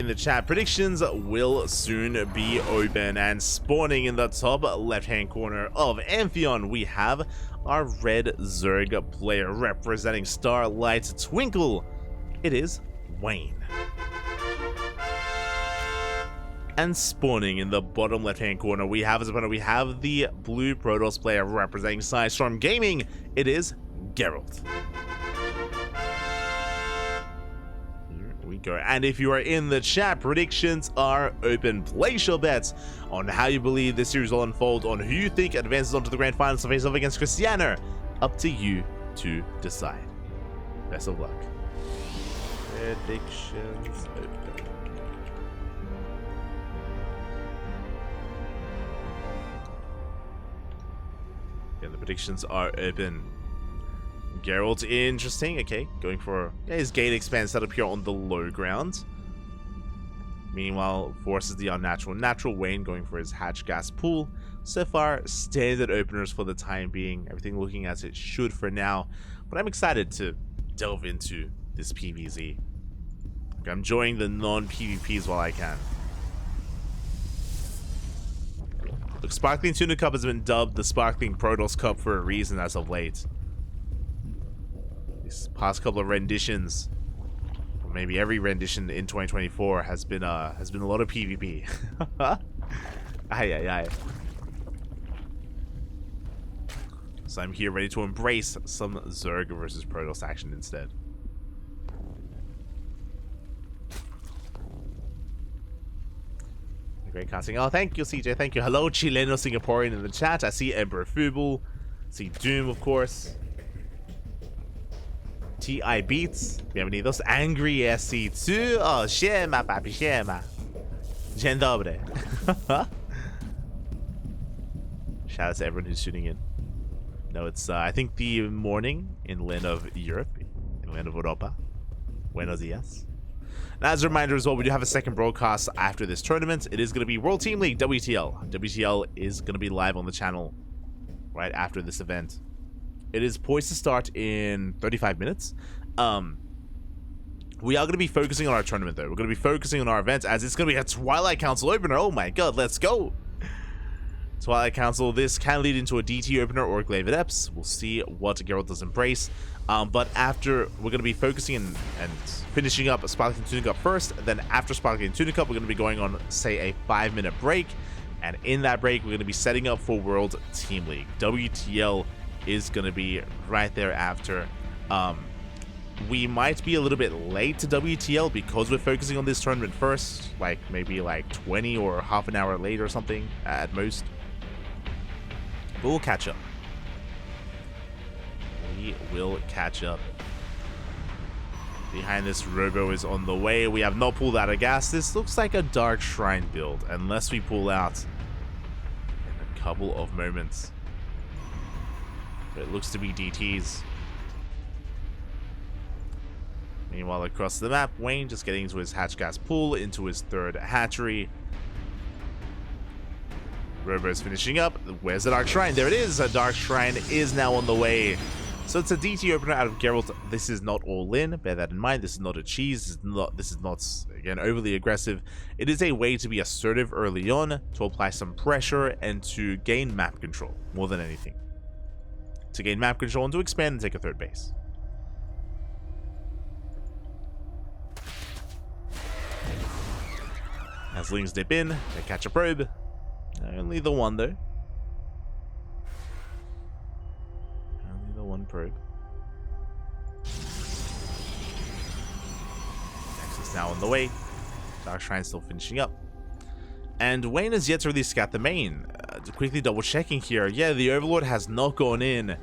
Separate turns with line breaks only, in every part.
In the chat, predictions will soon be open, and spawning in the top left-hand corner of Amphion, we have our red Zerg player representing Starlight Twinkle. It is Wayne. And spawning in the bottom left-hand corner, we have as opponent, we have the blue Protoss player representing Storm Gaming. It is Gerald. We go. And if you are in the chat, predictions are open. Place your bets on how you believe this series will unfold, on who you think advances onto the grand finals to face off against Cristiano. Up to you to decide. Best of luck. Predictions open. Yeah, the predictions are open. Gerald, interesting. Okay, going for his gate expand setup here on the low ground. Meanwhile, forces the unnatural Wayne going for his hatch gas pool. So far, standard openers for the time being. Everything looking as it should for now. But I'm excited to delve into this PvZ. I'm enjoying the non-PvPs while I can. Look, Sparkling Tuna Cup has been dubbed the Sparkling Protoss Cup for a reason as of late. These past couple of renditions, or maybe every rendition in 2024, has been a lot of PvP. Aye. So I'm here ready to embrace some Zerg versus Protoss action instead. Great casting. Oh, thank you, CJ. Thank you. Hello, Chileno Singaporean in the chat. I see Emperor Fubu. See Doom, of course. TI Beats. Bienvenidos. Angry SC2. Oh, siema, papi, siema. Dzień dobry. Shout out to everyone who's tuning in. No, it's, I think, the morning in the land of Europe, in the land of Europa. Buenos dias. And as a reminder as well, we do have a second broadcast after this tournament. It is going to be World Team League WTL. WTL is going to be live on the channel right after this event. It is poised to start in 35 minutes. We are going to be focusing on our tournament, though. We're going to be focusing on our event, as it's going to be a Twilight Council opener. Oh my god, let's go! Twilight Council, this can lead into a DT opener or a Glaive Adepts. We'll see what Gerald does embrace. But after, we're going to be focusing and finishing up Sparkling Tuna Cup first. Then after Sparkling Tuna Cup, we're going to be going on, say, a 5-minute break. And in that break, we're going to be setting up for World Team League. WTL is going to be right there after. We might be a little bit late to WTL because we're focusing on this tournament first. Like, maybe like 20 or half an hour late or something at most. But we'll catch up. We will catch up. Behind this, Robo is on the way. We have not pulled out of gas. This looks like a Dark Shrine build, unless we pull out in a couple of moments. But it looks to be DTs. Meanwhile, across the map, Wayne just getting into his hatch gas pool, into his third hatchery. Robo's finishing up. Where's the Dark Shrine? There it is. A Dark Shrine is now on the way. So it's a DT opener out of Gerald. This is not all in. Bear that in mind. This is not a cheese. This is not again overly aggressive. It is a way to be assertive early on, to apply some pressure, and to gain map control more than anything. To gain map control and to expand and take a third base. As Lings dip in, they catch a probe. Only the one, though. Only the one probe. Next is now on the way. Dark Shrine still finishing up. And Wayne has yet to really scout the main. Quickly double checking here. Yeah, the Overlord has not gone in.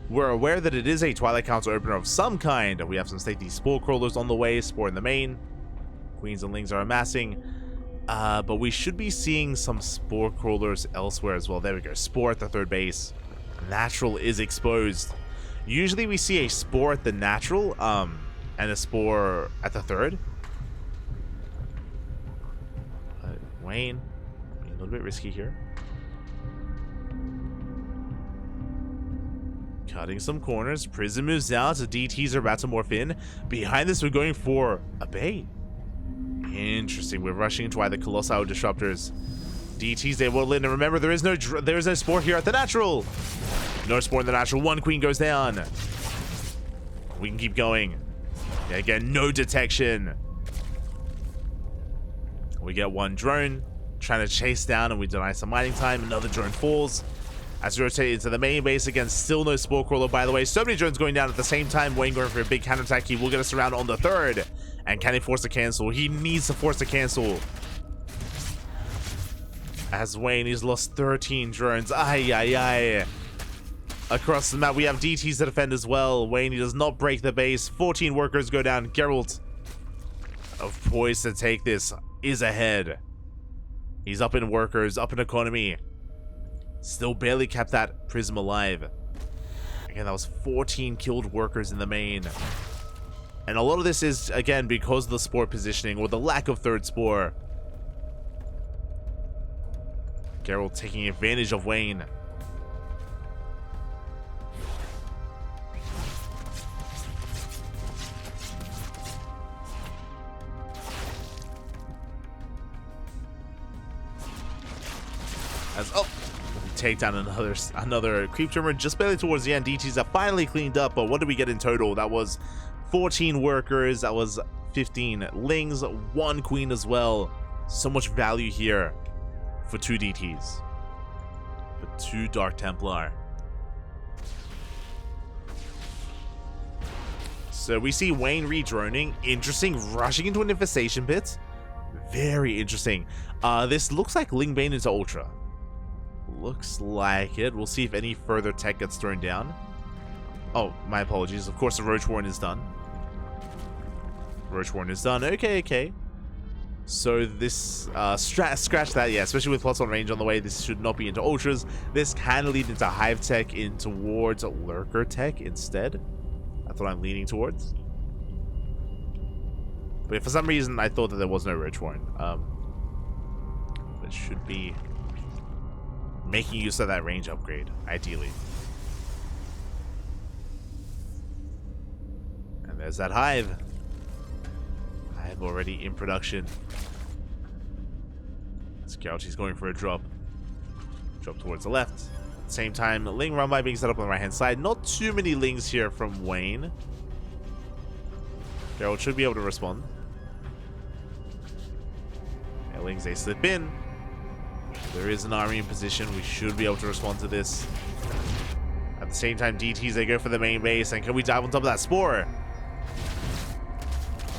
We're aware that it is a Twilight Council opener of some kind. We have some stately Spore Crawlers on the way. Spore in the main. Queens and Lings are amassing. But we should be seeing some Spore Crawlers elsewhere as well. There we go. Spore at the third base. Natural is exposed. Usually we see a Spore at the natural, and a Spore at the third. Wayne, being a little bit risky here. Cutting some corners. Prism moves out. The DTs are about to morph in. Behind this, we're going for a Bay. Interesting. We're rushing into either Colossal Disruptors. DTs, they will in. And remember, there is no spore here at the natural. No spore in the natural. One queen goes down. We can keep going. Yeah, again, no detection. We get one drone trying to chase down, and we deny some mining time. Another drone falls. As we rotate into the main base, again, still no spore crawler, by the way. So many drones going down at the same time. Wayne going for a big counterattack. He will get us around on the third. And can he force a cancel? He needs to force a cancel. As Wayne, he's lost 13 drones. Ay. Across the map, we have DTs to defend as well. Wayne, he does not break the base. 14 workers go down. Gerald, poised to take this, is ahead. He's up in workers, up in economy. Still barely kept that Prism alive. Again, that was 14 killed workers in the main. And a lot of this is, again, because of the spore positioning or the lack of third spore. Gerald taking advantage of Wayne. As take down another creep tumor just barely towards the end. DTs are finally cleaned up, but what did we get in total? That was 14 workers, that was 15 lings, 1 queen as well. So much value here for 2 DTs, but 2 Dark Templar. So we see Wayne redroning. Interesting, rushing into an infestation pit. Very interesting. This looks like Ling Bane into Ultra. Looks like it. We'll see if any further tech gets thrown down. Oh, my apologies. Of course, the Roach Warren is done. Roach Warren is done. Okay. So this, scratch that, yeah, especially with +1 range on the way, this should not be into Ultras. This can lead into Hive Tech in towards Lurker Tech instead. That's what I'm leaning towards. But for some reason, I thought that there was no Roach Warren. It should be making use of that range upgrade, ideally. And there's that Hive. Hive already in production. Scout, he's going for a drop. Drop towards the left. At the same time, Ling run by being set up on the right-hand side. Not too many Lings here from Wayne. Gerald should be able to respond. Yeah, Lings, they slip in. There is an army in position. We should be able to respond to this. At the same time, DTs, they go for the main base. And can we dive on top of that spore?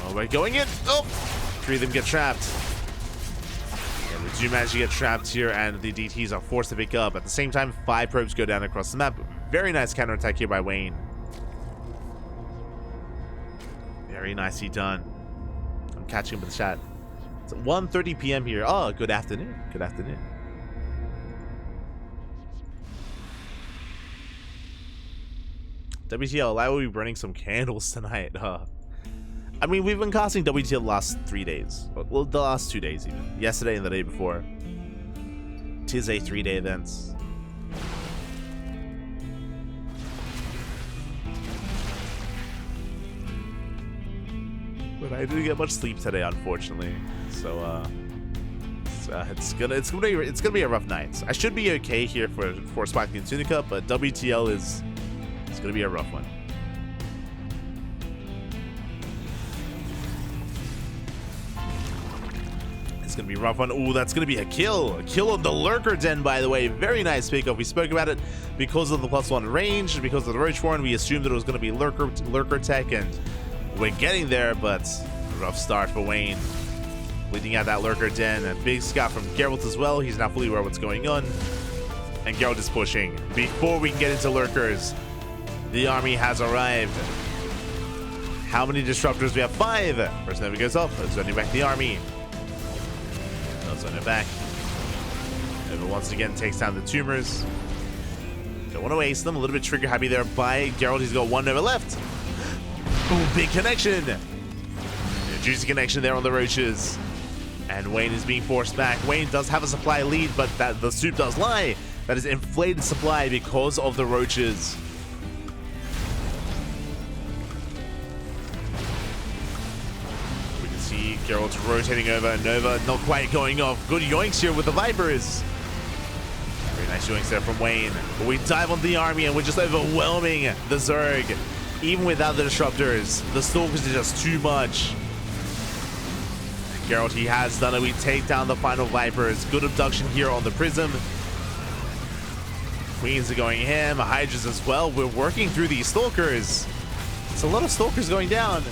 Oh, we're going in. Oh! 3 of them get trapped. Yeah, we do manage to get trapped here, and the DTs are forced to pick up. At the same time, 5 probes go down across the map. Very nice counterattack here by Wayne. Very nicely done. I'm catching up with the chat. It's 1:30 p.m. here. Oh, good afternoon. Good afternoon. WTL, I will be burning some candles tonight. I mean, we've been casting WTL the last 3 days. Well, the last 2 days even. Yesterday and the day before. 'Tis a 3-day event. But I didn't get much sleep today, unfortunately. So it's gonna be a rough night. I should be okay here for Sparkling Tuna Cup, but WTL it's gonna be a rough one. It's gonna be a rough one. Ooh, that's gonna be a kill. A kill on the Lurker Den, by the way. Very nice pickup. We spoke about it because of the +1 range, because of the Roach Warren. We assumed that it was gonna be Lurker Tech, and we're getting there, but a rough start for Wayne. Leading out that Lurker Den. A big scout from Gerald as well. He's not fully aware of what's going on. And Gerald is pushing. Before we can get into Lurkers, the army has arrived. How many disruptors? We have 5. First Nova goes off. Zoning back the army. No, zone it back. Nova once again takes down the tumors. Don't want to waste them. A little bit trigger happy there by Gerald. He's got 1 Nova left. Ooh, big connection. A juicy connection there on the roaches. And Wayne is being forced back. Wayne does have a supply lead, but the soup does lie. That is inflated supply because of the roaches. We can see Gerald's rotating over. Nova not quite going off. Good yoinks here with the Vipers. Very nice yoinks there from Wayne. But we dive on the army and we're just overwhelming the Zerg. Even without the disruptors, the Stalkers are just too much. Gerald, he has done it. We take down the final Vipers. Good abduction here on the Prism. Queens are going ham. Hydras as well. We're working through these Stalkers. It's a lot of Stalkers going down.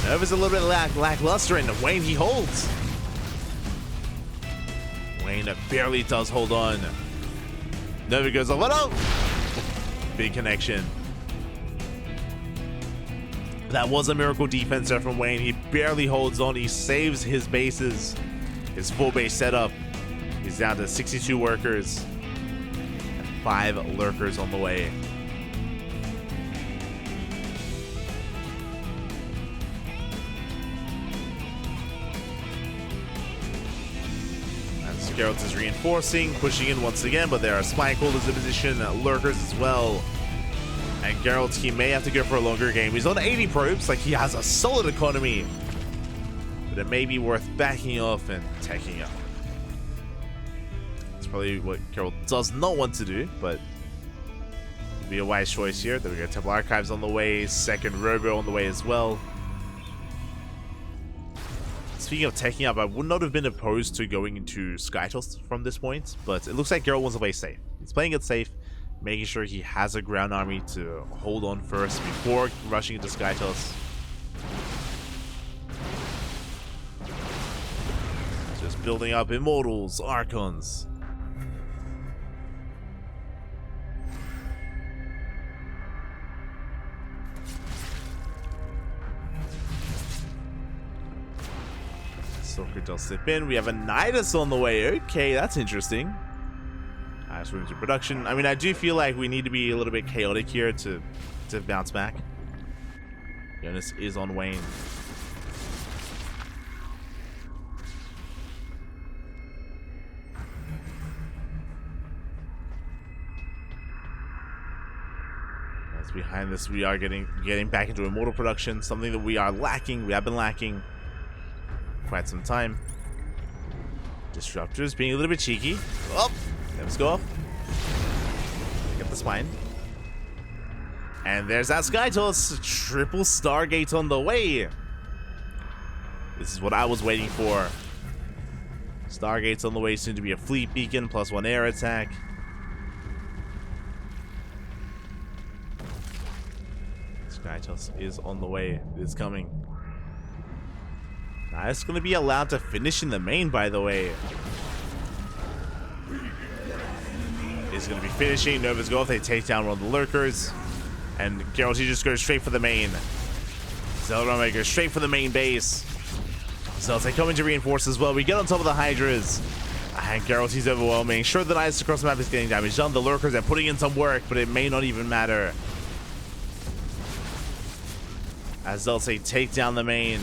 Nova's a little bit lackluster, and Wayne, he holds. Wayne barely does hold on. Nova goes off. Oh no! Big connection. That was a miracle defense there from Wayne. He barely holds on. He saves his bases. His full base setup. He's down to 62 workers. And 5 lurkers on the way. As Gerald is reinforcing, pushing in once again, but there are spike holders in position, lurkers as well. And Gerald, he may have to go for a longer game. He's on 80 probes, like he has a solid economy. But it may be worth backing off and taking up. It's probably what Gerald does not want to do, but it'd be a wise choice here. There we go, Temple Archives on the way, second Robo on the way as well. Speaking of taking up, I would not have been opposed to going into Skytoss from this point, but it looks like Gerald wants to play safe. He's playing it safe, making sure he has a ground army to hold on first before rushing into Skytoss. Just building up Immortals, Archons. Stalker does slip in. We have a Nidus on the way. Okay, that's interesting. Just moving to production. I mean, I do feel like we need to be a little bit chaotic here to bounce back. Jonas is on Wayne. As behind this, we are getting back into Immortal production, something that we are lacking. We have been lacking quite some time. Disruptors being a little bit cheeky. Oh, let's go off. Get the spine. And there's that Skytoss. Triple Stargate on the way. This is what I was waiting for. Stargate's on the way, soon to be a fleet beacon, +1 air attack. Skytoss is on the way. It's coming. Now, it's going to be allowed to finish in the main, by the way. Is going to be finishing. Nova's go off. They take down one of the lurkers. And Gerald, he just goes straight for the main. Zeldrome goes straight for the main base. Zeldrome, they come in to reinforce as well. We get on top of the Hydras. And Gerald, he's overwhelming. Sure, the Knights across the map is getting damaged done. The lurkers are putting in some work, but it may not even matter. As they'll say, take down the main.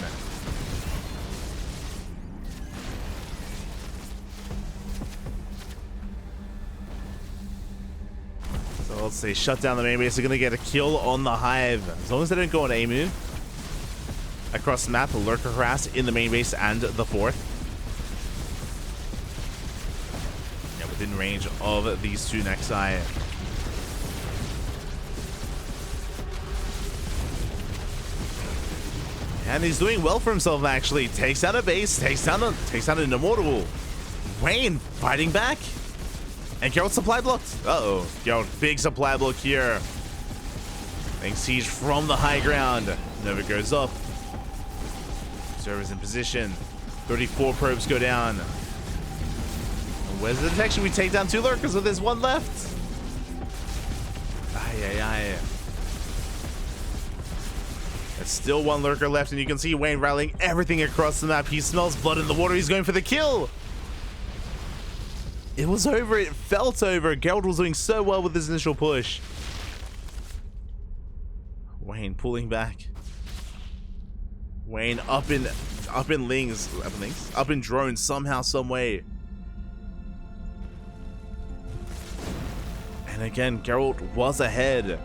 So let's say shut down the main base. They're going to get a kill on the Hive. As long as they don't go on Amu. Across the map, lurker harass in the main base and the fourth. Yeah, within range of these two Nexi. And he's doing well for himself, actually. Takes down a base, takes down an Immortal. Wayne fighting back. And Gerald supply blocked. Uh-oh. Gerald, big supply block here. Laying siege from the high ground. Nova goes up. Observers in position. 34 probes go down. And where's the detection? We take down two lurkers, so there's one left. Aye. There's still one lurker left, and you can see Wayne rallying everything across the map. He smells blood in the water. He's going for the kill. It was over. It felt over. Gerald was doing so well with his initial push. Wayne pulling back. Wayne up in drones somehow, some way. And again, Gerald was ahead.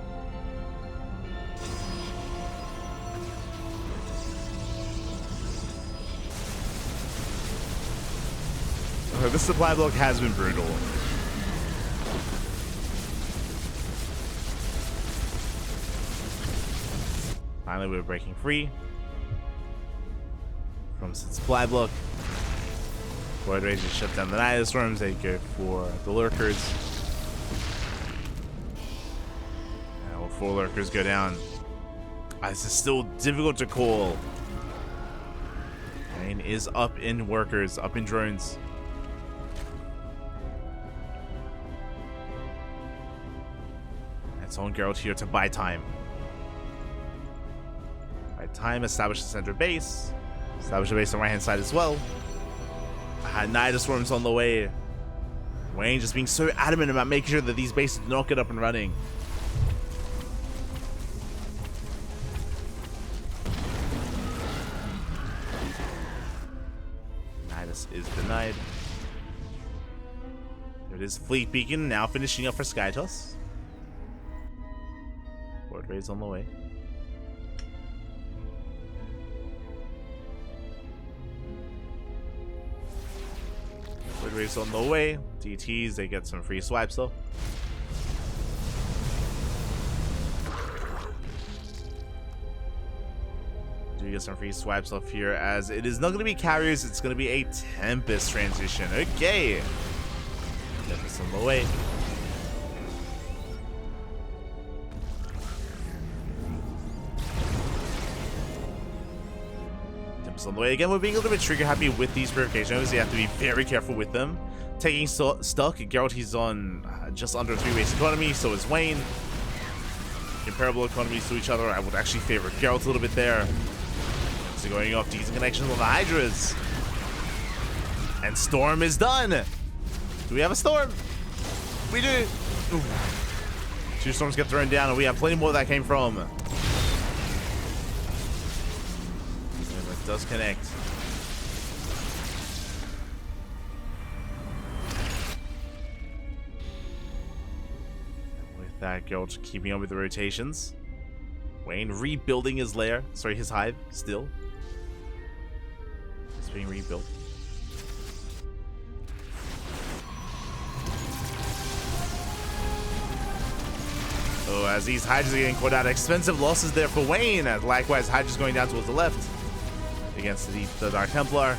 This supply block has been brutal. Finally, we're breaking free from supply block. Void Rage just shut down the Night Storms. They go for the Lurkers. And all 4 Lurkers go down. This is still difficult to call. Wayne is up in workers, up in drones. It's on Gerald here to buy time. Buy time, establish the center base. Establish a base on the right hand side as well. Night Storms on the way. Wayne just being so adamant about making sure that these bases do not get up and running. Nidus is denied. There it is, Fleet Beacon now finishing up for Skytoss. Board raise on the way. Board raise on the way. DTs, they get some free swipes though. Do get some free swipes off here, as it is not going to be carriers, it's going to be a Tempest transition. Okay. Tempest on the way. Tempest on the way. Again, we're being a little bit trigger happy with these purifications. You have to be very careful with them. Taking stock, Gerald, he's on just under 3 base economy, so is Wayne. Comparable economies to each other. I would actually favor Gerald a little bit there. So going off decent connections on the Hydras. And Storm is done. Do we have a Storm? We do. Ooh. 2 Storms get thrown down, and we have plenty more where that came from. And it does connect. With that, Gerald keeping up with the rotations. Wayne rebuilding his lair. Sorry, his hive still. It's being rebuilt. Oh, as these Hydras are getting caught out, expensive losses there for Wayne. As likewise, Hydras going down towards the left against the Dark Templar.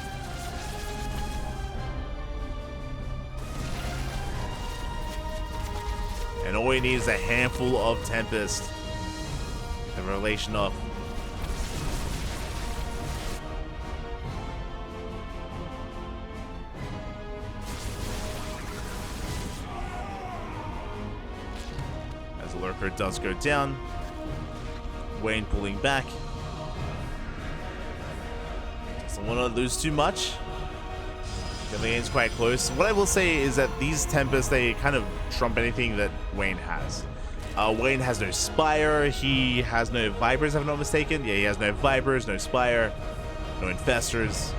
And all he needs is a handful of Tempest. The relation of. As the Lurker does go down. Wayne pulling back. Doesn't want to lose too much. The game's quite close. What I will say is that these Tempests, they kind of trump anything that Wayne has. Wayne has no Spire, he has no Vipers if I'm not mistaken. Yeah, he has no Vipers, no Spire, no Infestors.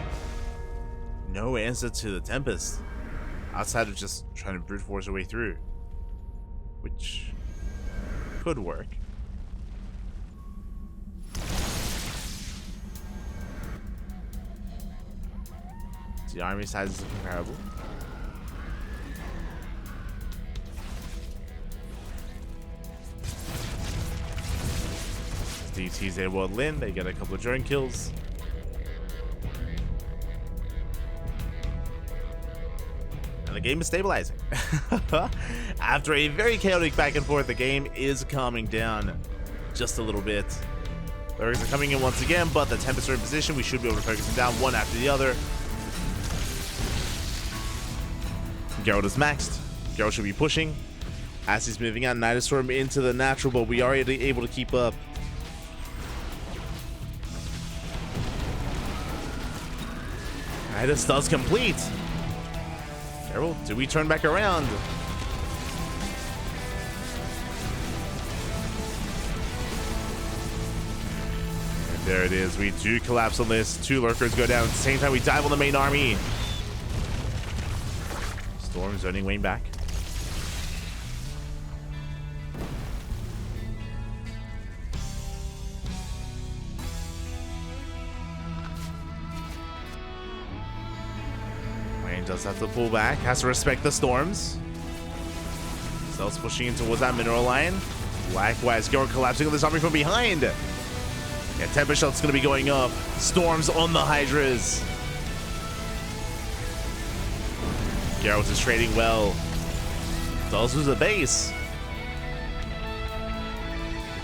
No answer to the Tempest. Outside of just trying to brute force our way through. Which could work. The army sizes are comparable. DT's able to win. They get a couple of drone kills. And the game is stabilizing. After a very chaotic back and forth, the game is calming down just a little bit. Lurkers are coming in once again, but the Tempests are in position. We should be able to focus them down one after the other. Gerald is maxed. Gerald should be pushing as he's moving out. Night Storm into the natural, but we are able to keep up. Nidus does complete. Gerald, do we turn back around? And there it is. We do collapse on this. 2 Lurkers go down. At the same time, we dive on the main army. Storm zoning Wayne back. Wayne does have to pull back. Has to respect the storms. Stealth's pushing in towards that mineral line. Likewise, Gerald collapsing on this army from behind. Yeah, Temper Shot's going to be going up. Storms on the Hydras. Gerald is trading well. Does lose a base.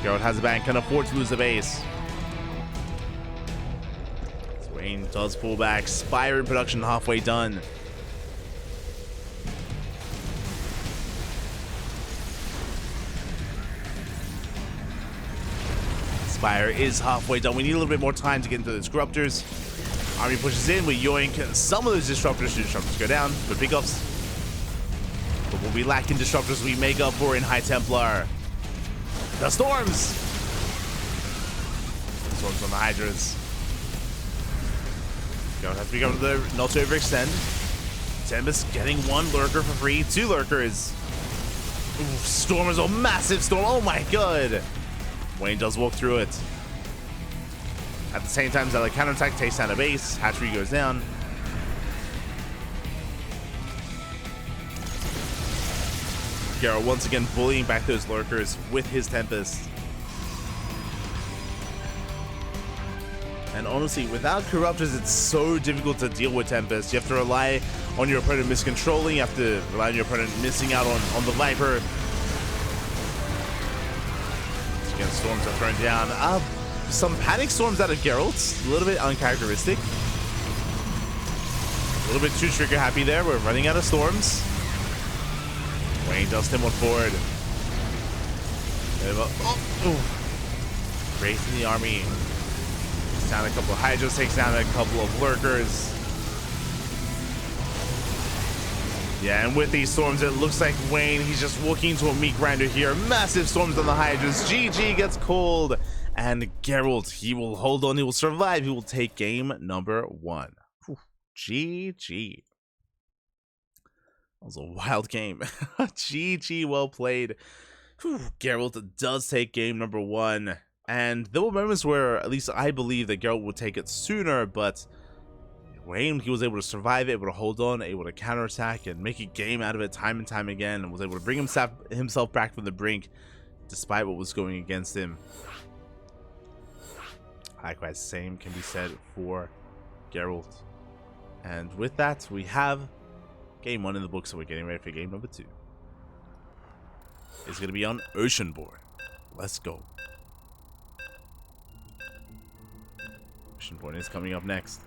Gerald has a bank, can afford to lose a base. Wayne does pull back. Spire in production halfway done. Spire is halfway done. We need a little bit more time to get into the disruptors. Army pushes in. We yoink some of those disruptors. Disruptors go down. Good pickups. But what we lack in disruptors, we make up for in High Templar. The storms. Storms on the Hydras. Don't have to be going to the not to overextend. Tempest getting one lurker for free. Two lurkers. Ooh, Stormers, a massive storm. Oh my god. Wayne does walk through it. At the same time, Zella counterattack takes down a base. Hatchery goes down. Gerald once again bullying back those lurkers with his Tempest. And honestly, without Corruptors, it's so difficult to deal with Tempest. You have to rely on your opponent miscontrolling. You have to rely on your opponent missing out on the Viper. Again, storms are thrown down. Some panic storms out of Gerald. A little bit uncharacteristic. A little bit too trigger happy there. We're running out of storms. Wayne does him on forward. Racing the army. Takes down a couple of Hydras, takes down a couple of lurkers. Yeah, and with these storms, it looks like Wayne, he's just walking into a meat grinder here. Massive storms on the Hydras. GG gets called. And Gerald, he will hold on, he will survive, he will take game number 1. Whew. GG. That was a wild game. GG, well played. Whew. Gerald does take game number 1. And there were moments where, at least I believe that Gerald would take it sooner, but Wayne, he was able to survive it, able to hold on, able to counterattack and make a game out of it time and time again, and was able to bring himself back from the brink despite what was going against him. Likewise, same can be said for Gerald. And with that, we have game 1 in the book, so we're getting ready for game number 2. It's going to be on Oceanborn. Let's go. Oceanborn is coming up next.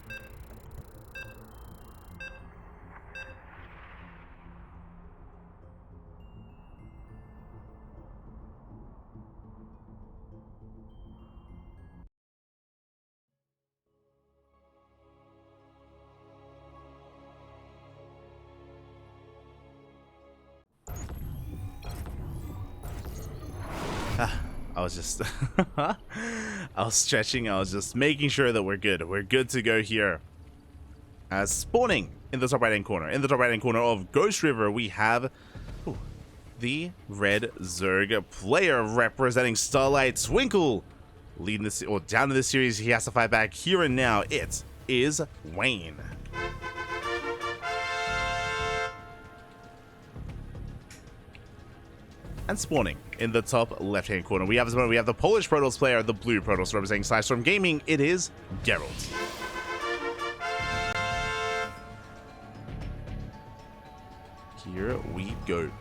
I was just I was stretching, I was just making sure that we're good. We're good to go here. Spawning in the top right hand corner. In the top right hand corner of Ghost River, we have the Red Zerg player representing Starlight Twinkle. Leading this, or down in this series, he has to fight back here and now. It is Wayne. And spawning in the top left-hand corner, we have the Polish Protoss player, the blue Protoss representing Sidestorm Gaming. It is Gerald. Here we go.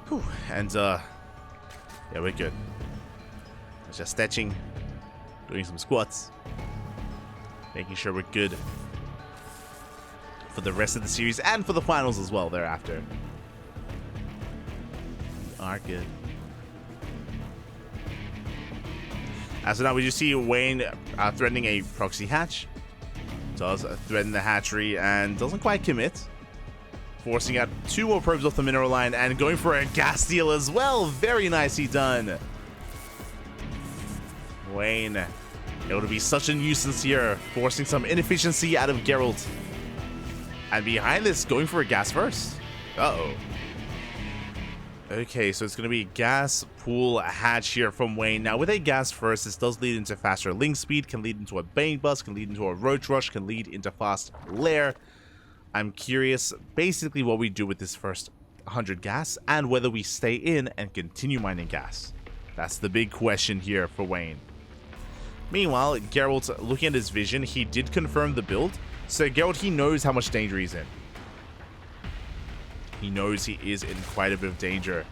Whew. And yeah, we're good. Just stretching, doing some squats, making sure we're good for the rest of the series and for the finals as well thereafter. Are good. So now we just see Wayne threatening a proxy hatch. Does threaten the hatchery and doesn't quite commit. Forcing out 2 more probes off the mineral line and going for a gas steal as well. Very nicely done. Wayne able to be such a nuisance here, forcing some inefficiency out of Gerald. And behind this, going for a gas first. Uh-oh. Okay, so it's going to be gas pool hatch here from Wayne. Now, with a gas first, this does lead into faster link speed, can lead into a bane bust, can lead into a roach rush, can lead into fast lair. I'm curious basically what we do with this first 100 gas and whether we stay in and continue mining gas. That's the big question here for Wayne. Meanwhile, Gerald, looking at his vision, he did confirm the build. So Gerald, he knows how much danger he's in. He knows he is in quite a bit of danger.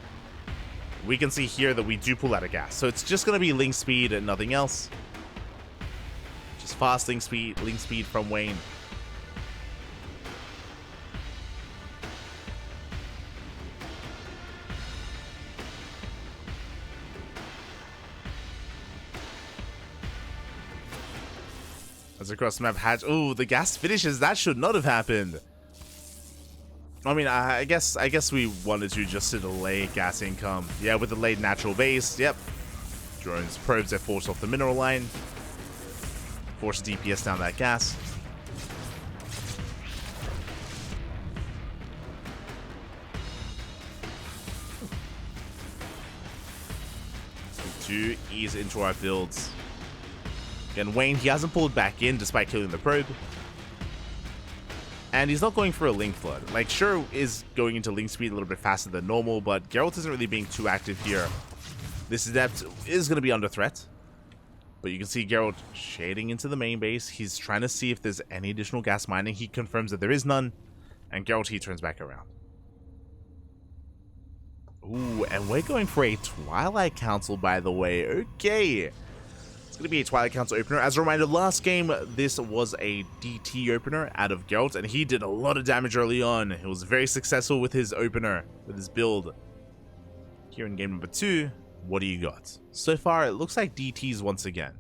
We can see here that we do pull out of gas. So it's just going to be link speed and nothing else. Just fast link speed from Wayne. As across the map hatch. Oh, the gas finishes. That should not have happened. I mean, I guess we wanted to just to delay gas income. Yeah, with the late natural base. Yep. Drones, probes are forced off the mineral line. Force DPS down that gas. We do ease into our builds. Again, Wayne, he hasn't pulled back in despite killing the probe. And he's not going for a link flood. Like, sure is going into link speed a little bit faster than normal, but Geralt isn't really being too active here. This adept is going to be under threat. But you can see Geralt shading into the main base. He's trying to see if there's any additional gas mining. He confirms that there is none. And Geralt, he turns back around. Ooh, and we're going for a Twilight Council, by the way. Okay. It's going to be a Twilight Council opener. As a reminder, last game, this was a DT opener out of Geralt, and he did a lot of damage early on. He was very successful with his opener, with his build. Here in game number 2, what do you got? So far, it looks like DTs once again.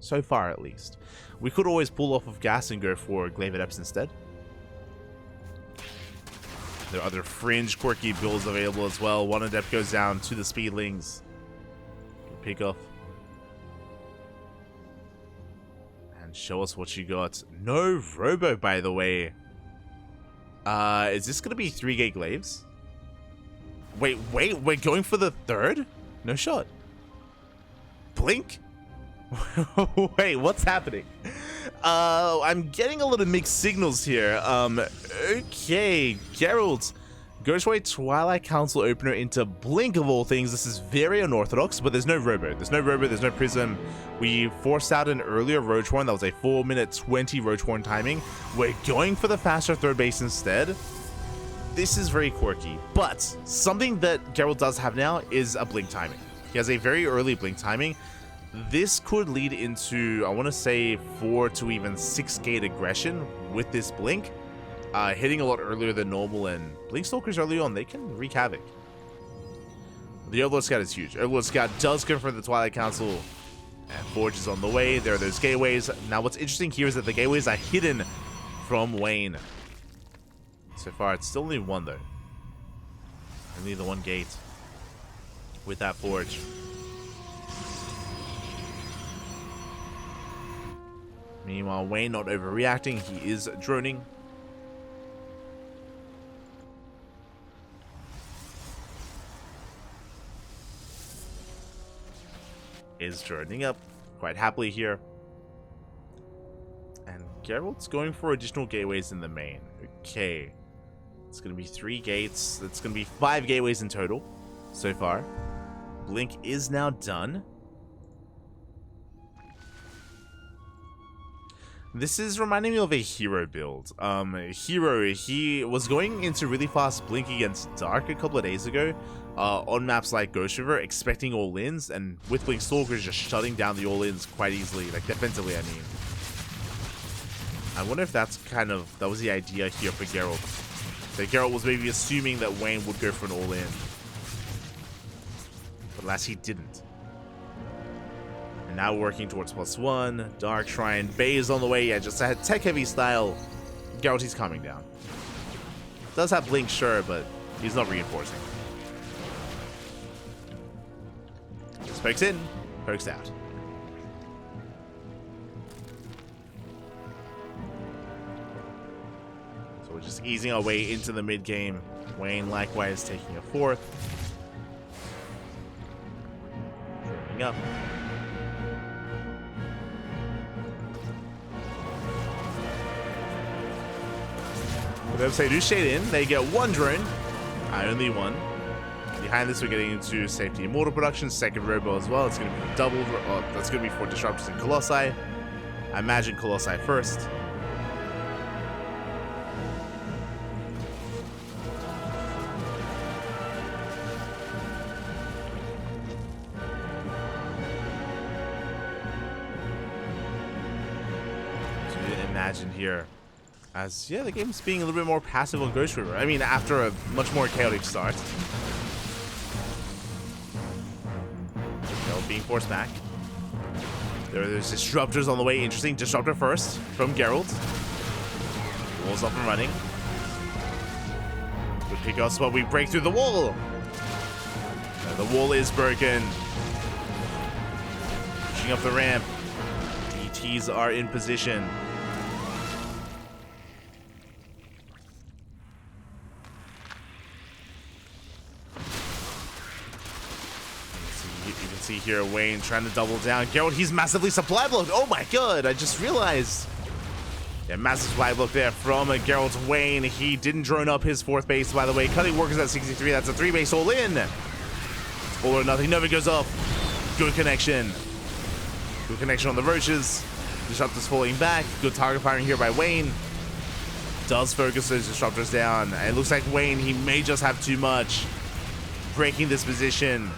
So far, at least. We could always pull off of gas and go for Glaive Adepts instead. There are other fringe, quirky builds available as well. One Adept goes down to the Speedlings. Pick off. Show us what you got. No Robo, by the way. Is this going to be 3-gate glaives? Wait, we're going for the third? No shot. Blink? Wait, what's happening? I'm getting a lot of mixed signals here. Okay, Gerald goes for a Twilight Council opener into Blink of all things. This is very unorthodox, but there's no Robo. There's no Robo, there's no Prism. We forced out an earlier Roach Horn. That was a 4-minute 20 Roach Horn timing. We're going for the faster third base instead. This is very quirky, but something that Gerald does have now is a Blink timing. He has a very early Blink timing. This could lead into, I want to say, 4 to even 6-gate aggression with this Blink. Hitting a lot earlier than normal, and Blink Stalkers early on, they can wreak havoc. The Overlord Scout is huge. Overlord Scout does confirm the Twilight Council, and Forge is on the way. There are those gateways. Now, what's interesting here is that the gateways are hidden from Wayne. So far, it's still only one, though. Only the one gate with that Forge. Meanwhile, Wayne not overreacting. He is droning. Is droning up quite happily here. And Gerald's going for additional gateways in the main. Okay. It's going to be 3 gates. It's going to be 5 gateways in total so far. Blink is now done. This is reminding me of a Hero build. Hero, he was going into really fast Blink against Dark a couple of days ago. On maps like Ghost River, expecting all-ins, and with Blink Stalkers just shutting down the all-ins quite easily, like defensively, I mean. I wonder if that's that was the idea here for Gerald. That Gerald was maybe assuming that Wayne would go for an all-in. But alas, he didn't. And now working towards +1, Dark Shrine, Bay is on the way, yeah, just a tech-heavy style. Gerald, he's coming down. Does have Blink, sure, but he's not reinforcing. Pokes in, pokes out. So we're just easing our way into the mid game. Wayne likewise taking a 4th. Turning up. Them say do shade in. They get one drone. Only one. Behind this, we're getting into safety and mortar production. Second robo as well. It's going to be double. Oh, that's going to be for disruptors and colossi. I imagine colossi first. Imagine here. As, yeah, the game's being a little bit more passive on Ghost River. I mean, after a much more chaotic start. Gerald being forced back. There's disruptors on the way. Interesting. Disruptor first from Gerald. Wall's up and running. Good pick us, but we break through the wall. The wall is broken. Pushing up the ramp. DTs are in position. See here, Wayne trying to double down. Gerald, he's massively supply blocked. Oh my god, I just realized. Yeah, massive supply block there from Gerald to Wayne. He didn't drone up his fourth base, by the way. Cutting workers at 63. That's a 3-base all in. It's all or nothing. Nova goes off. Good connection. Good connection on the roaches. Disruptors falling back. Good target firing here by Wayne. Does focus those disruptors down. It looks like Wayne, he may just have too much. Breaking this position.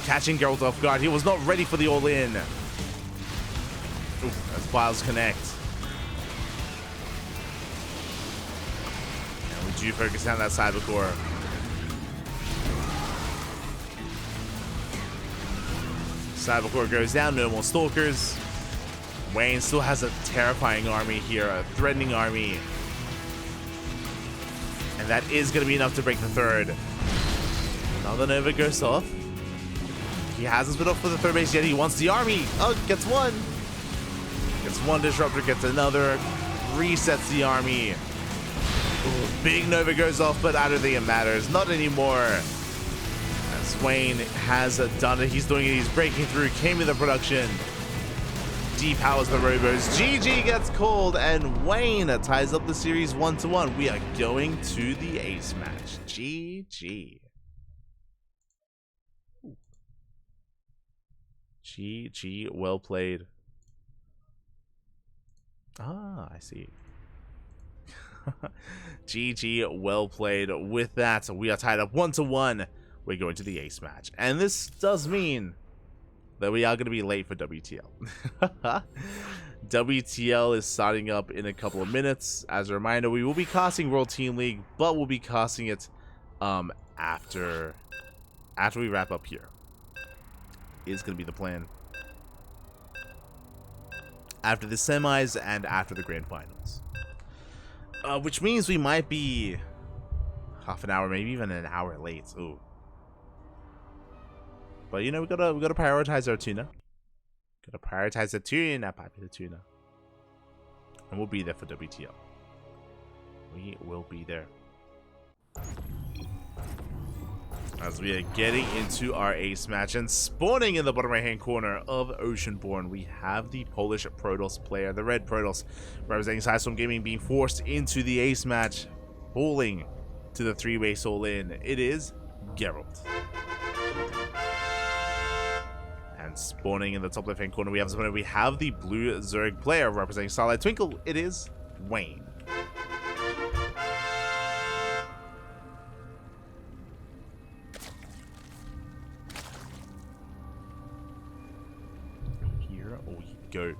Catching Gerald off guard. He was not ready for the all-in. As files connect. And we do focus down that cyber core. Cyber core goes down. No more stalkers. Wayne still has a terrifying army here. A threatening army. And that is going to be enough to break the third. Another Nova goes off. He hasn't been up for the third base yet. He wants the army. Oh, gets one. Gets one disruptor, gets another. Resets the army. Ooh, big Nova goes off, but I don't think it matters. Not anymore. As Wayne has done it. He's doing it. He's breaking through. Came in the production. Depowers the robos. GG gets called, and Wayne ties up the series 1-1. We are going to the ace match. GG. GG, well played. Ah, I see. GG, well played. With that, we are tied up 1-1. We're going to the ace match. And this does mean that we are going to be late for WTL. WTL is starting up in a couple of minutes. As a reminder, we will be casting World Team League, but we'll be casting it after we wrap up here. Is going to be the plan. After the semis and after the grand finals. Which means we might be half an hour, maybe even an hour late. Ooh. But you know, we gotta prioritize our tuna. Gotta prioritize the tuna, Papi the tuna. And we'll be there for WTL. We will be there. As we are getting into our ace match, and spawning in the bottom right hand corner of Oceanborn, we have the Polish Protoss player, the red Protoss, representing Sidestorm Gaming, being forced into the ace match, falling to the 3-base all-in. It is Gerald. And spawning in the top left hand corner, we have the blue Zerg player, representing Starlight Twinkle. It is Wayne. Go.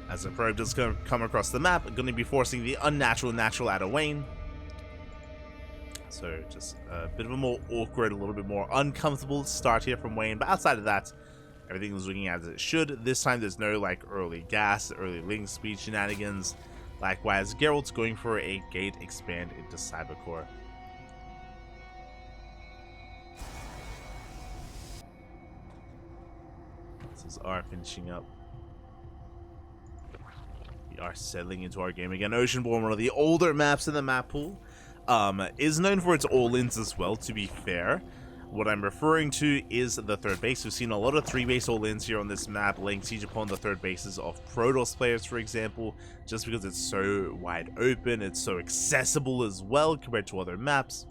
As the probe does come across the map, going to be forcing the unnatural natural out of Wayne. So just a bit of a more awkward, a little bit more uncomfortable start here from Wayne. But outside of that, everything is looking as it should. This time there's no like early gas, early link speed shenanigans. Likewise, Gerald's going for a gate expand into Cybercore. This is our finishing up. We are settling into our game again. Oceanborn, one of the older maps in the map pool, is known for its all-ins as well, to be fair. What I'm referring to is the third base. We've seen a lot of 3-base all-ins here on this map, laying siege upon the third bases of Protoss players, for example, just because it's so wide open, it's so accessible as well compared to other maps.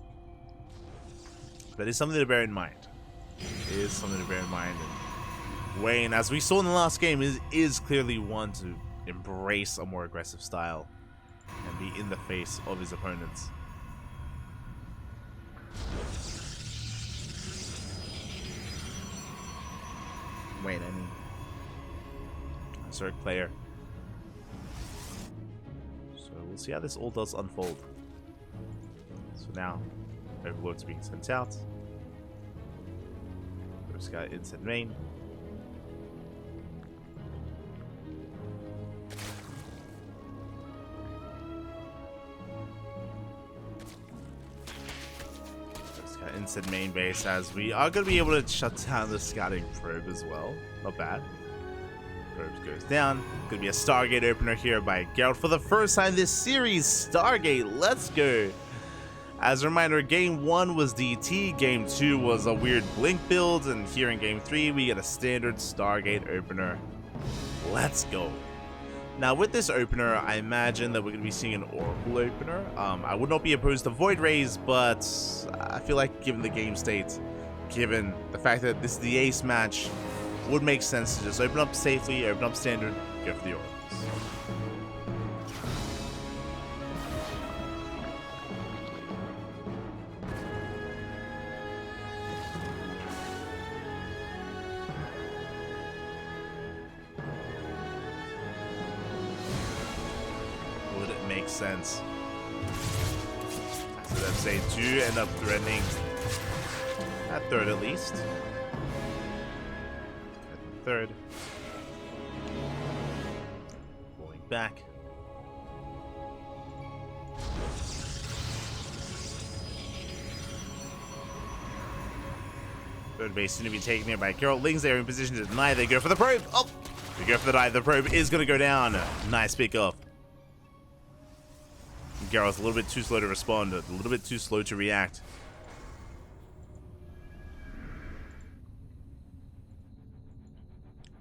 But it's something to bear in mind. It is something to bear in mind. And Wayne, as we saw in the last game, is clearly one to embrace a more aggressive style and be in the face of his opponents. Wait, I mean, Zerg player. So we'll see how this all does unfold. So now, Overlord's being sent out. First guy inside main. Instant main base, as we are going to be able to shut down the scouting probe as well. Not bad. Probe goes down. Going to be a Stargate opener here by Gerald for the first time this series. Stargate, let's go. As a reminder, game 1 was DT, game 2 was a weird Blink build, and here in game 3 we get a standard Stargate opener. Let's go. Now with this opener, I imagine that we're going to be seeing an Oracle opener. I would not be opposed to Void Rays, but I feel like given the game state, given the fact that this is the ace match, would make sense to just open up safely, open up standard, go for the Oracles. Makes sense. So let's say 2 end up threatening at third at least. At third. Pulling back. Third base soon to be taken here by Gerald. Lings there in position to deny. They go for the probe. Oh! They go for the dive. The probe is going to go down. Nice pick up. Gerald's a little bit too slow to respond, a little bit too slow to react.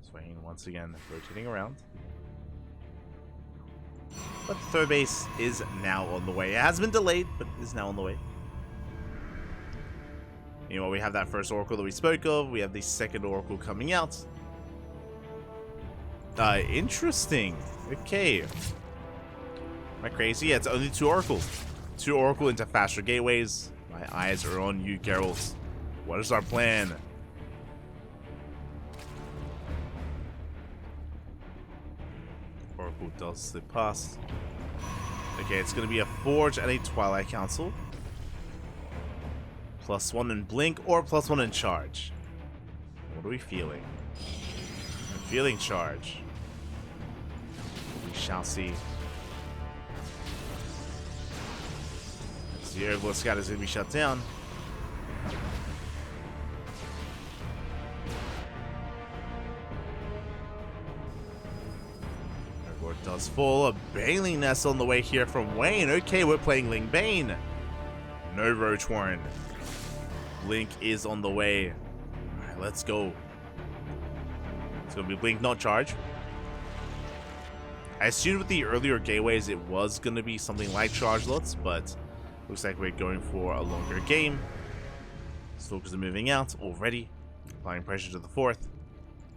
Swaying once again, rotating around. But the third base is now on the way. It has been delayed, but is now on the way. Meanwhile, we have that first Oracle that we spoke of. We have the second Oracle coming out. Interesting. Okay. Am I crazy? Yeah, it's only 2 Oracle. 2 Oracle into faster gateways. My eyes are on you, Gerald. What is our plan? Oracle does slip past. Okay, it's going to be a Forge and a Twilight Council. +1 in Blink or +1 in Charge. What are we feeling? I'm feeling Charge. We shall see. The Overlord Scout is going to be shut down. Overlord does fall. A Baneling Nest on the way here from Wayne. Okay, we're playing Ling Bane. No Roach Warren. Blink is on the way. Alright, let's go. It's going to be Blink, not Charge. I assumed with the earlier gateways it was going to be something like Charge Lots, but looks like we're going for a longer game. Stalkers are moving out already. Applying pressure to the 4th.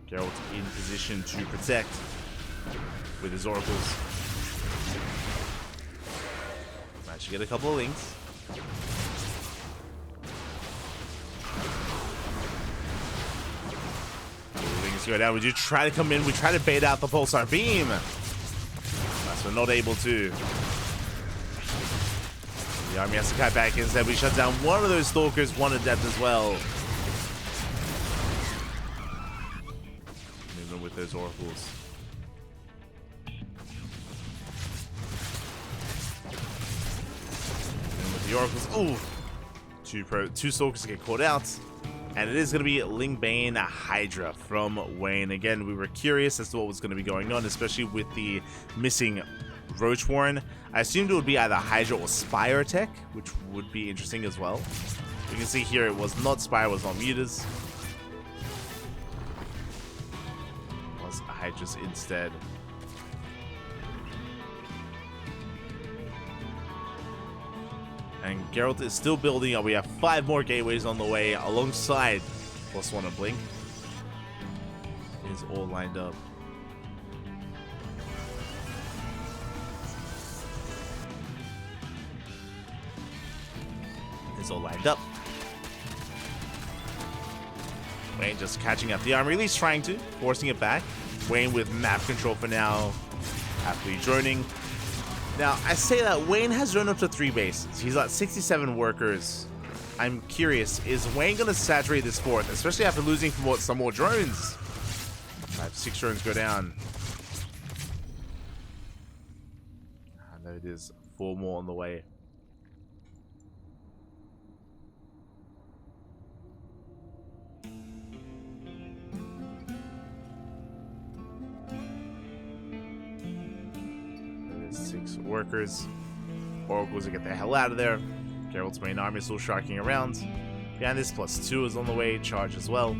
Gerald in position to protect with his Oracles. Managed to get a couple of Lings. Lings go down. We do try to come in. We try to bait out the Pulsar Beam. That's we're not able to. The army has to cut back instead. We shut down one of those Stalkers, one Adept as well. Moving with those Oracles. And with the Oracles, ooh! Two Stalkers get caught out. And it is going to be Ling Bane Hydra from Wayne. Again, we were curious as to what was going to be going on, especially with the missing Roach Warren. I assumed it would be either Hydra or Spire Tech, which would be interesting as well. You can see here it was not Spire, was not Mutas. It was Hydras instead. And Gerald is still building up. We have 5 more gateways on the way alongside +1 and Blink. It's all lined up. It's all lined up. Wayne just catching up the army, at least trying to, forcing it back. Wayne with map control for now, happily droning. Now, I say that Wayne has droned up to 3 bases. He's got 67 workers. I'm curious, is Wayne going to saturate this 4th, especially after losing from some more drones? 6 drones go down. And there it is, 4 more on the way. There's 6 workers. Oracles to get the hell out of there. Gerald's main army is still sharking around. Behind this, +2 is on the way. Charge as well.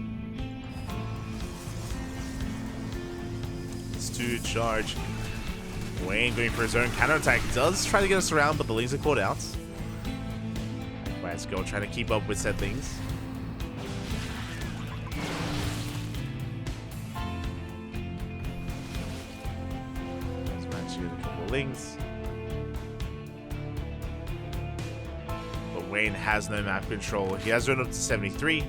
+2 charge. Wayne going for his own counterattack. Does try to get us around, but the Lings are caught out. Let's go, trying to keep up with said Lings. Let's manage to get a couple of Lings. But Wayne has no map control. He has run up to 73.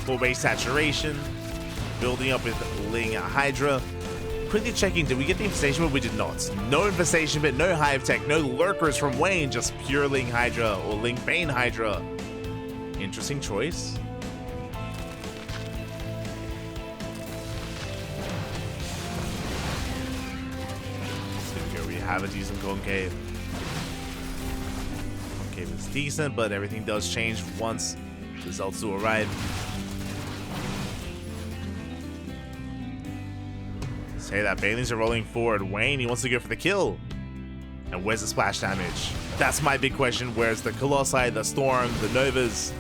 Full base saturation. Building up with Ling Hydra. Quickly checking, did we get the infestation bit? We did not. No infestation bit, no hive tech, no lurkers from Wayne, just pure Ling Hydra or Ling Bane Hydra. Interesting choice. So here we have a decent concave. Concave is decent, but everything does change once results do arrive. Say that Banelings are rolling forward. Wayne, he wants to go for the kill. And where's the splash damage? That's my big question. Where's the Colossi, the Storm, the Novas,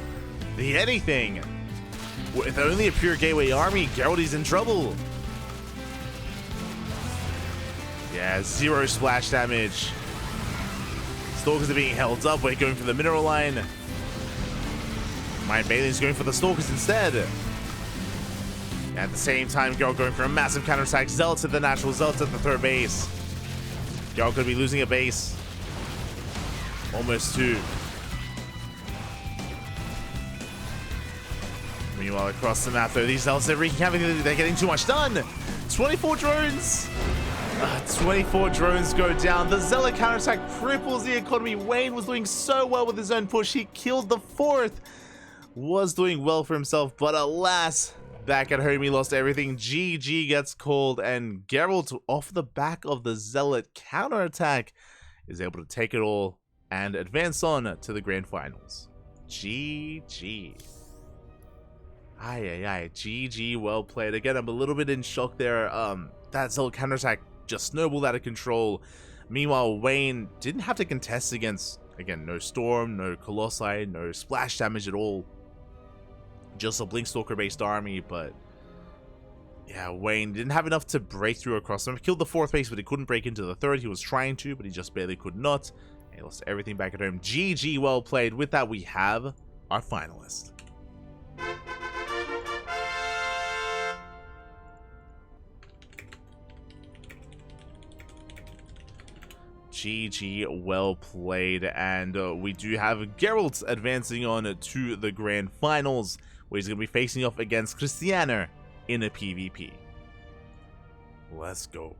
the anything? With only a pure gateway army, Gerald is in trouble. Yeah, 0 splash damage. Stalkers are being held up. We're going for the mineral line. Mind Banelings going for the Stalkers instead. At the same time, Gerald going for a massive counterattack. Zealots at the natural, Zealots at the 3rd base. Gerald could be losing a base. Almost 2. Meanwhile, across the map, though, these Zealots are wreaking havoc. They're getting too much done. 24 drones. 24 drones go down. The Zealot counterattack cripples the economy. Wayne was doing so well with his own push. He killed the 4th. Was doing well for himself, but alas, back at home, he lost everything. GG gets called, and Gerald, off the back of the Zealot counterattack, is able to take it all and advance on to the grand finals. GG. Aye. GG, well played. Again, I'm a little bit in shock there. That Zealot counterattack just snowballed out of control. Meanwhile, Wayne didn't have to contest against, again, no Storm, no Colossi, no splash damage at all. Just a Blinkstalker based army, but yeah, Wayne didn't have enough to break through across them. He killed the 4th base, but he couldn't break into the 3rd. He was trying to, but he just barely could not. And he lost everything back at home. GG, well played. With that, we have our finalist. GG, well played. And we do have Geralt advancing on to the grand finals, where he's going to be facing off against Christianer in a PvP. Let's go.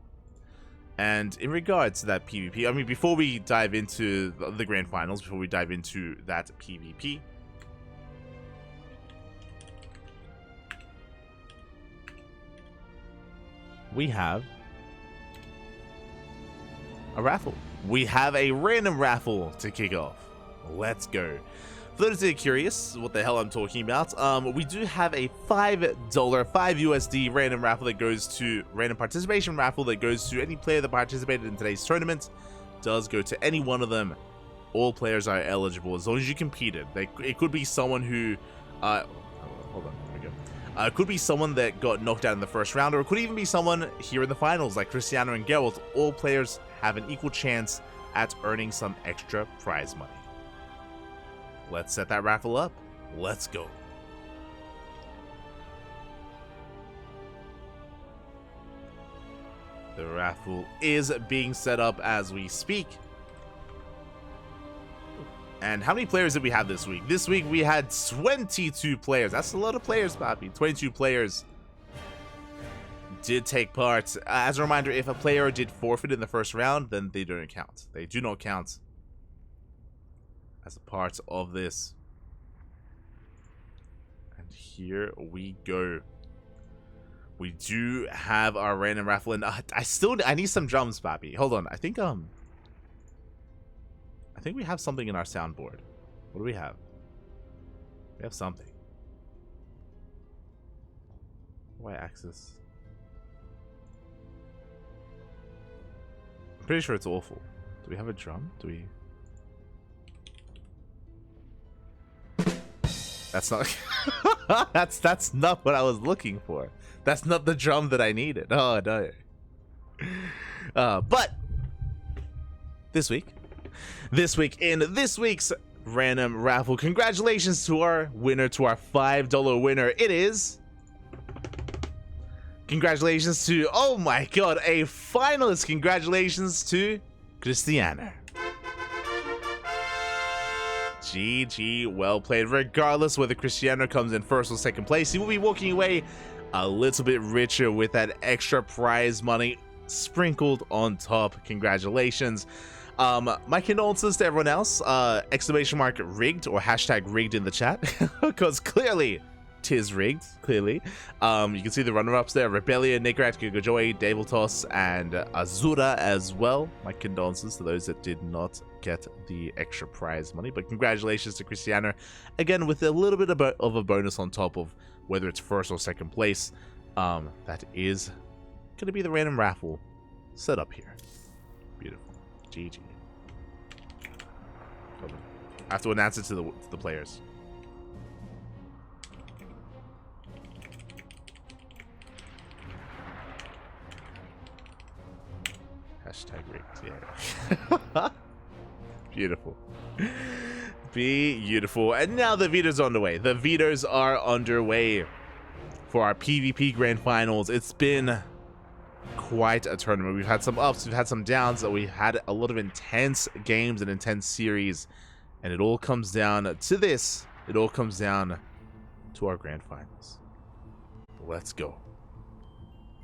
And in regards to that PvP, I mean, before we dive into the grand finals, before we dive into that PvP, we have a raffle. We have a random raffle to kick off. Let's go. For those that are curious what the hell I'm talking about, we do have a $5, 5 USD random raffle that goes to, random participation raffle that goes to any player that participated in today's tournament. Does go to any one of them. all players are eligible as long as you competed. It could be someone who, hold on, there we go. It could be someone that got knocked out in the first round, or it could even be someone here in the finals, like Cristiano and Gerald. All players have an equal chance at earning some extra prize money. Let's set that raffle up. Let's go. The raffle is being set up as we speak. And how many players did we have this week? This week we had 22 players. That's a lot of players, Bobby. 22 players did take part. As a reminder, if a player did forfeit in the first round, then they don't count. They do not count as a part of this. And here we go. We do have our random raffle, and I need some drums, Bobby. Hold on. I think we have something in our soundboard. What do we have? We have something. Y-axis. I'm pretty sure it's awful. Do we have a drum? Do we? That's not. that's not what I was looking for. That's not the drum that I needed. Oh no. But this week in this week's random raffle, congratulations to our winner, to our $5 winner. It is. Congratulations to, oh my god, a finalist. Congratulations to Cristiano. GG, well played. Regardless whether Cristiano comes in first or second place, he will be walking away a little bit richer with that extra prize money sprinkled on top. Congratulations. My condolences to everyone else. Exclamation mark rigged or hashtag rigged in the chat, because clearly tis rigged. Clearly, you can see the runner-ups there: Rebellion, Nigrat, Gigajoy, Dabletos, and Azura as well. My condolences to those that did not get the extra prize money, but congratulations to Cristiano again with a little bit of a bonus on top of whether it's first or second place. That is going to be the random raffle set up here. Beautiful. GG. I have to announce it to the players. Hashtag rigged, yeah. Beautiful. Beautiful. And now the vetoes on the way. The vetoes are underway for our PvP Grand Finals. It's been quite a tournament. We've had some ups, we've had some downs, we've had a lot of intense games and intense series, and it all comes down to this. It all comes down to our Grand Finals. Let's go.